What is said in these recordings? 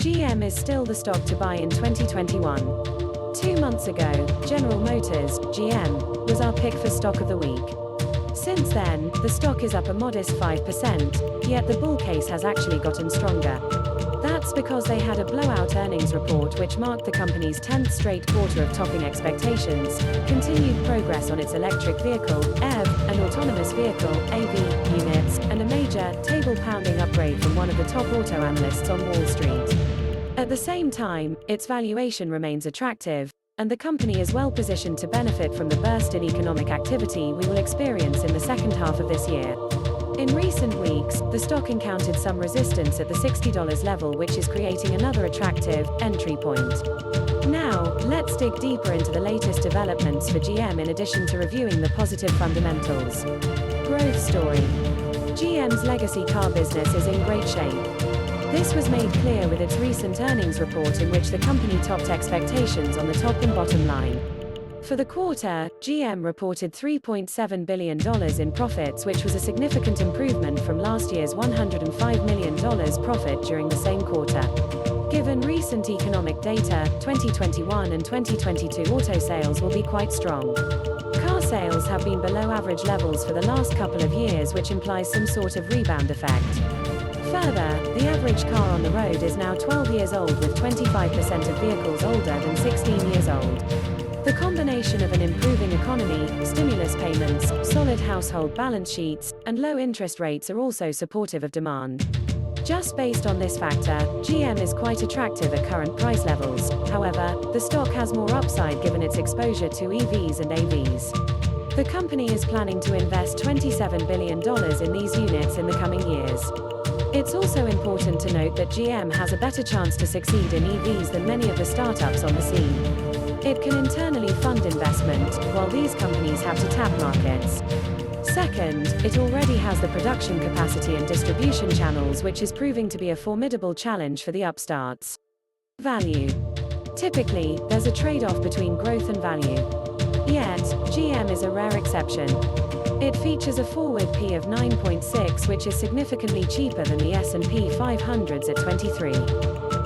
GM is still the stock to buy in 2021. 2 months ago, General Motors, GM, was our pick for stock of the week. Since then, the stock is up a modest 5%, yet the bull case has actually gotten stronger. That's because they had a blowout earnings report which marked the company's 10th straight quarter of topping expectations, continued progress on its electric vehicle, EV, and autonomous vehicle, AV, units, and a major, table-pounding upgrade from one of the top auto analysts on Wall Street. At the same time, its valuation remains attractive, and the company is well positioned to benefit from the burst in economic activity we will experience in the second half of this year. In recent weeks, the stock encountered some resistance at the $60 level, which is creating another attractive entry point. Now, let's dig deeper into the latest developments for GM in addition to reviewing the positive fundamentals. Growth story. GM's legacy car business is in great shape. This was made clear with its recent earnings report, in which the company topped expectations on the top and bottom line. For the quarter, GM reported $3.7 billion in profits, which was a significant improvement from last year's $105 million profit during the same quarter. Given recent economic data, 2021 and 2022 auto sales will be quite strong. Car sales have been below average levels for the last couple of years, which implies some sort of rebound effect. Further, the average car on the road is now 12 years old, with 25% of vehicles older than 16 years old. The combination of an improving economy, stimulus payments, solid household balance sheets, and low interest rates are also supportive of demand. Just based on this factor, GM is quite attractive at current price levels. However, the stock has more upside given its exposure to EVs and AVs. The company is planning to invest $27 billion in these units in the coming years. It's also important to note that GM has a better chance to succeed in EVs than many of the startups on the scene. It can internally fund investment, while these companies have to tap markets. Second, it already has the production capacity and distribution channels, which is proving to be a formidable challenge for the upstarts. Value. Typically, there's a trade-off between growth and value. Yet, GM is a rare exception. It features a forward P of 9.6, which is significantly cheaper than the S&P 500's at 23.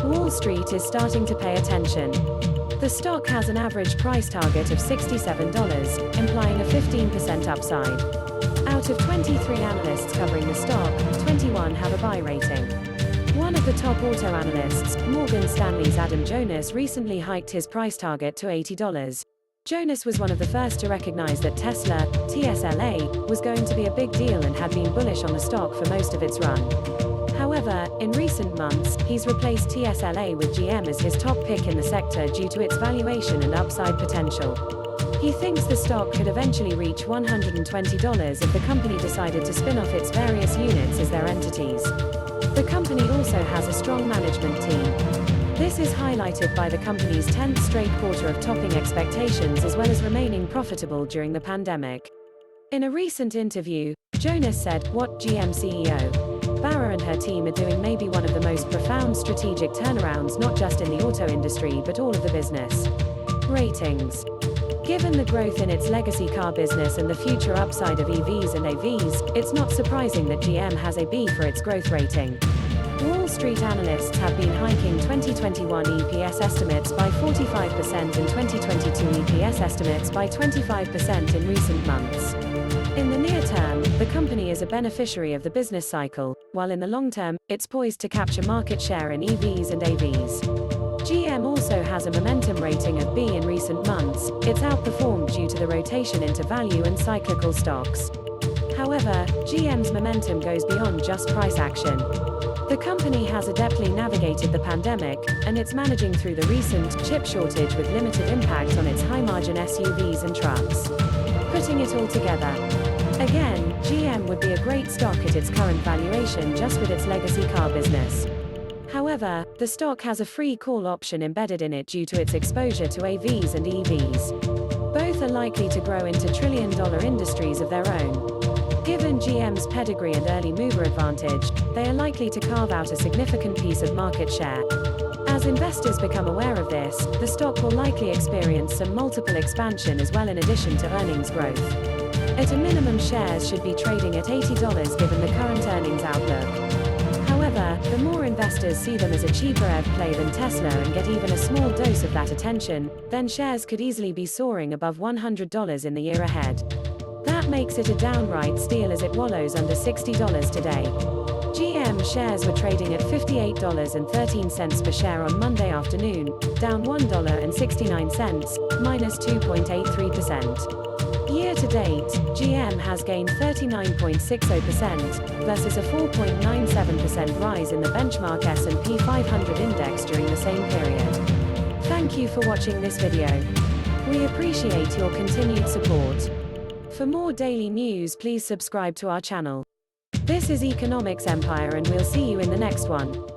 Wall Street is starting to pay attention. The stock has an average price target of $67, implying a 15% upside. Out of 23 analysts covering the stock, 21 have a buy rating. One of the top auto analysts, Morgan Stanley's Adam Jonas, recently hiked his price target to $80. Jonas was one of the first to recognize that Tesla, TSLA, was going to be a big deal and had been bullish on the stock for most of its run. However, in recent months, he's replaced TSLA with GM as his top pick in the sector due to its valuation and upside potential. He thinks the stock could eventually reach $120 if the company decided to spin off its various units as their entities. The company also has a strong management team. This is highlighted by the company's 10th straight quarter of topping expectations, as well as remaining profitable during the pandemic. In a recent interview, Jonas said, "What GM CEO Barra and her team are doing may be one of the most profound strategic turnarounds, not just in the auto industry but all of the business." Ratings. Given the growth in its legacy car business and the future upside of EVs and AVs, it's not surprising that GM has a B for its growth rating. Wall Street analysts have been hiking 2021 EPS estimates by 45% and 2022 EPS estimates by 25% in recent months. In the near term, the company is a beneficiary of the business cycle, while in the long term, it's poised to capture market share in EVs and AVs. GM also has a momentum rating of B in recent months. It's outperformed due to the rotation into value and cyclical stocks. However, GM's momentum goes beyond just price action. The company has adeptly navigated the pandemic, and it's managing through the recent chip shortage with limited impact on its high-margin SUVs and trucks. Putting it all together, again, GM would be a great stock at its current valuation just with its legacy car business. However, the stock has a free call option embedded in it due to its exposure to AVs and EVs. Both are likely to grow into trillion-dollar industries of their own. Given GM's pedigree and early mover advantage, they are likely to carve out a significant piece of market share. As investors become aware of this, the stock will likely experience some multiple expansion as well, in addition to earnings growth. At a minimum, shares should be trading at $80 given the current earnings outlook. However, However, the more investors see them as a cheaper EV play than Tesla and get even a small dose of that attention, then shares could easily be soaring above $100 in the year ahead. That makes it a downright steal as it wallows under $60 today. GM shares were trading at $58.13 per share on Monday afternoon, down $1.69, minus 2.83%. Year to date, GM has gained 39.60% versus a 4.97% rise in the benchmark S&P 500 index during the same period. Thank you for watching this video. We appreciate your continued support. For more daily news, please subscribe to our channel. This is Economics Empire, and we'll see you in the next one.